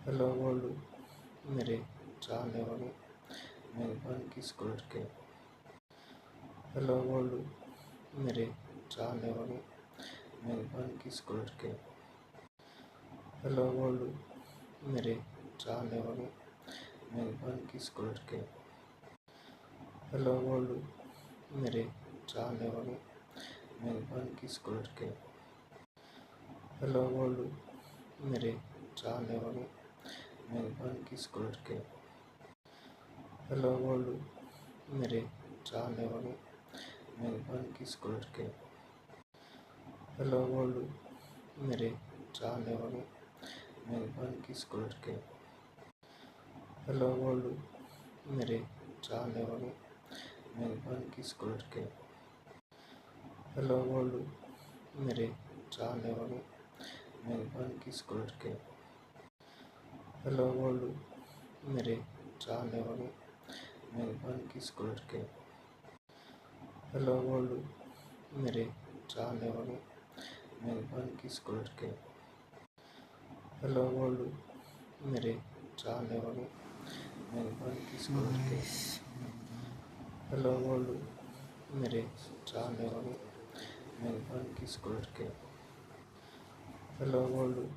Hello बोलू मेरे चाहने वालों, मेहरबान की स्कूटर के। हेलो बोलू मेरे चाहने वालों, मेहरबान की स्कूटर के। हेलो बोलू मेरे चाहने वालों, मेहरबान की स्कूटर के। हेलो बोलू मेरे चाहने वालों, मेहरबान की स्कूटर के। हेलो बोलू मेरे चाहने वालों, मेहरबान की स्कूटर के। हेलो बोलू मेरे चाहने वालों, मेहरबान की स्कूटर के। हेलो बोलू मेरे चाहने वालों, मेहरबान की स्कूटर के। हेलो बोलू मेरे चाहने वालों, मेहरबान की स्कूटर के। हेलो बोलू मेरे चाहने वालों, मेहरबान की स्कूटर के। हेलो बोलू मेरे चाहने वालों, मेहरबान की स्कूटर के। हेलो बोलू मेरे चाहने वालों, मेहरबान की स्कूटर के। हेलो बोलू मेरे चाहने वालों, मेहरबान की स्कूटर के। हेलो बोलू मेरे चाहने वालों, मेहरबान की स्कूटर के। हेलो बोलू